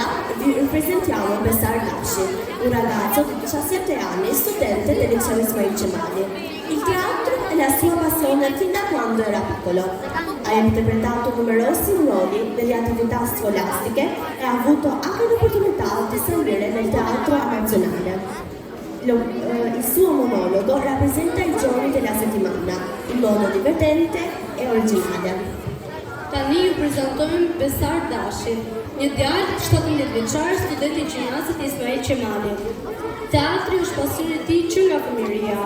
Ora vi presentiamo Besar Dashi, un ragazzo di 17 anni, studente del liceo Ismail Cemali. Il teatro è la sua passione fin da quando era piccolo. Ha interpretato numerosi ruoli nelle attività scolastiche e ha avuto anche l'opportunità di salire nel teatro nazionale. Il suo monologo rappresenta i giorni della settimana in modo divertente e originale. Tani ju prezantojmë Besar Dashi, një djalë 17 vjeçar, student i gjimnazit Ismail Cemali. Teatri është pasioni i tij që nga fëmijëria.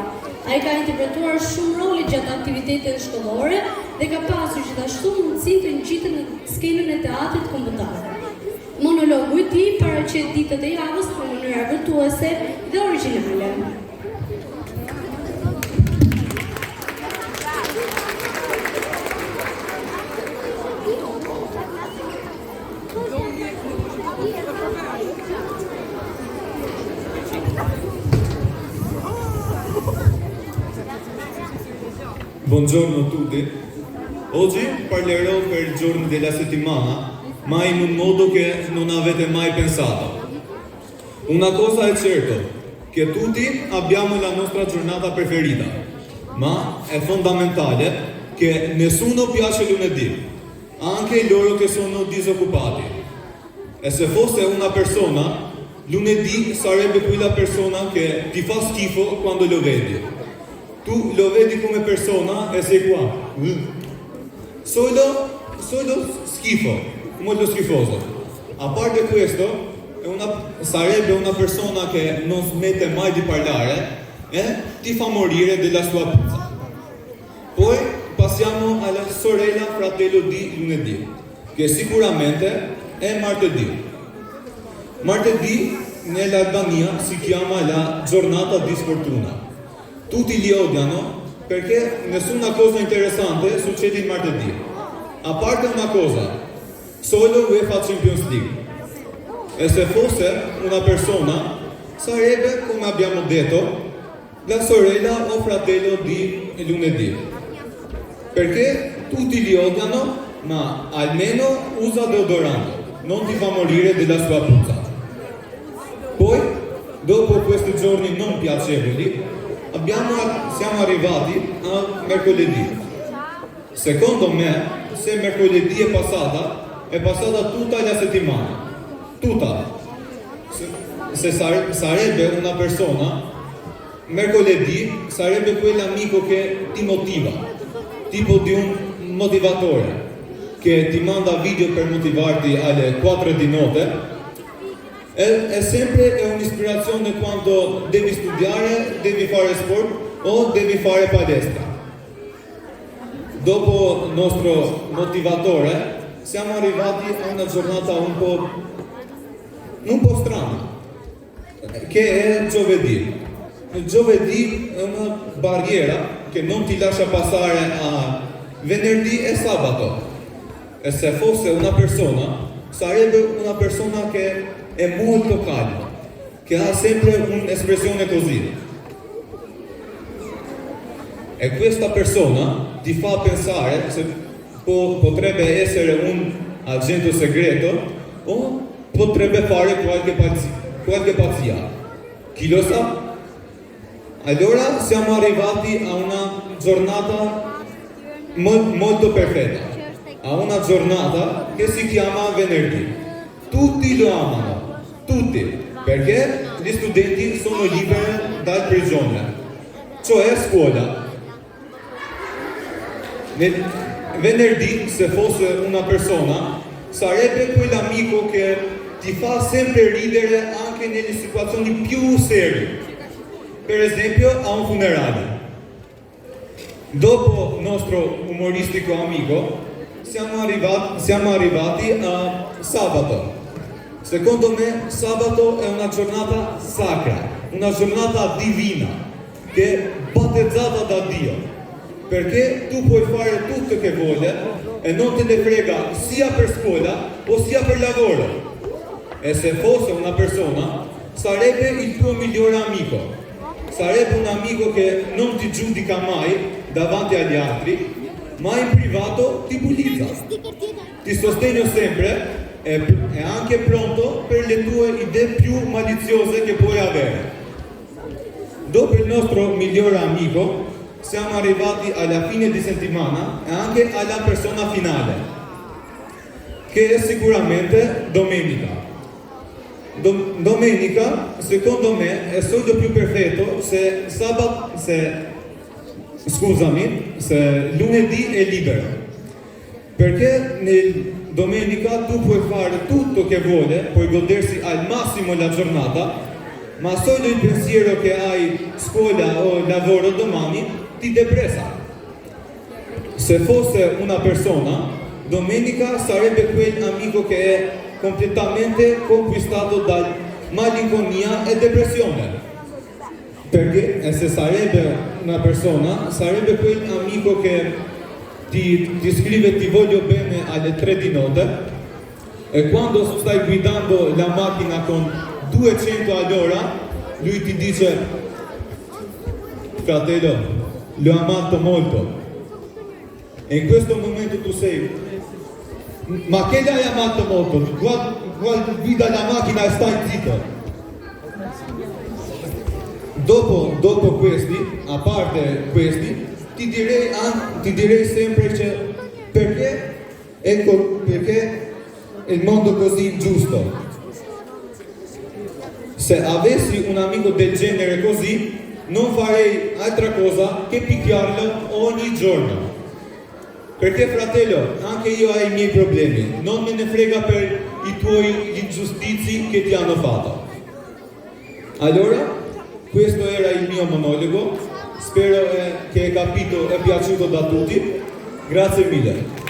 Ai ka interpretuar shumë role gjatë aktiviteteve shkollore dhe ka pasur gjithashtu mundësi të ngjitet në skenën e teatrit kombëtar. Monologu i tij paraqet ditët e javës në mënyrë argëtuese dhe origjinale. Buongiorno a tutti. Oggi parlerò per i giorni della settimana, ma in un modo che non avete mai pensato. Una cosa è certo, che tutti abbiamo la nostra giornata preferita, ma è fondamentale che nessuno piace lunedì, anche loro che sono disoccupati. E se fosse una persona, lunedì sarebbe quella persona che ti fa schifo quando lo vedi. Tu lo vedi come persona e sei qua. Solo schifo, molto schifoso. A parte questo, sarebbe una persona che non smette mai di parlare e ti fa morire della sua puzza. Poi passiamo alla sorella fratello di lunedì, che sicuramente è martedì. Martedì nell'Albania si chiama la giornata di sfortuna. Tutti li odiano perché nessuna cosa interessante succede il martedì. A parte una cosa, solo UEFA Champions League. E se fosse una persona, sarebbe, come abbiamo detto, la sorella o fratello di lunedì. Perché tutti li odiano, ma almeno usa deodorante, non ti fa morire della sua puzza. Poi, dopo questi giorni non piacevoli, siamo arrivati a mercoledì. Secondo me, se mercoledì è passata tutta la settimana. Tutta. Se sarebbe una persona, mercoledì sarebbe quell'amico che ti motiva, tipo di un motivatore, che ti manda video per motivarti alle 4 di notte. È sempre un'ispirazione quando devi studiare, devi fare sport o devi fare palestra. Dopo il nostro motivatore siamo arrivati a una giornata un po' strana, che è giovedì. Il giovedì è una barriera che non ti lascia passare a venerdì e sabato. E se fosse una persona, sarebbe una persona che è molto calma, che ha sempre un'espressione così. E questa persona ti fa pensare se potrebbe essere un agente segreto o potrebbe fare qualche pazzia. Chi lo sa? Allora siamo arrivati a una giornata molto perfetta, a una giornata che si chiama venerdì. Tutti lo amano. Tutti, perché gli studenti sono liberi dal prigione, cioè scuola. Venerdì, se fosse una persona, sarebbe quell'amico che ti fa sempre ridere anche nelle situazioni più serie. Per esempio, a un funerale. Dopo il nostro umoristico amico, siamo arrivati a sabato. Secondo me sabato è una giornata sacra, una giornata divina, che è battezzata da Dio, perché tu puoi fare tutto che vuoi e non te ne frega sia per scuola o sia per lavoro. E se fosse una persona, sarebbe il tuo migliore amico, sarebbe un amico che non ti giudica mai davanti agli altri, ma in privato ti bullizza. Ti sostengo sempre è anche pronto per le tue idee più maliziose che puoi avere. Dopo il nostro migliore amico, siamo arrivati alla fine di settimana e anche alla persona finale, che è sicuramente domenica. Domenica, secondo me, è il solito più perfetto se lunedì è libero. Perché domenica tu puoi fare tutto che vuoi, puoi godersi al massimo la giornata, ma solo il pensiero che hai scuola o lavoro domani ti depressa. Se fosse una persona, domenica sarebbe quell'amico che è completamente conquistato da malinconia e depressione. Perché se sarebbe una persona, sarebbe quell'amico che ti scrive ti voglio bene alle 3 di notte e quando stai guidando la macchina con 200 all'ora, lui ti dice fratello, l'ho amato molto. E in questo momento tu sei, ma che l'hai amato molto? Guida la macchina e stai zitto. Dopo questi, a parte questi, ti direi sempre perché è il mondo così ingiusto. Se avessi un amico del genere così, non farei altra cosa che picchiarlo ogni giorno. Perché fratello, anche io ho i miei problemi, non me ne frega per i tuoi ingiustizi che ti hanno fatto. Allora, questo era il mio monologo, spero che è piaciuto da tutti, grazie mille.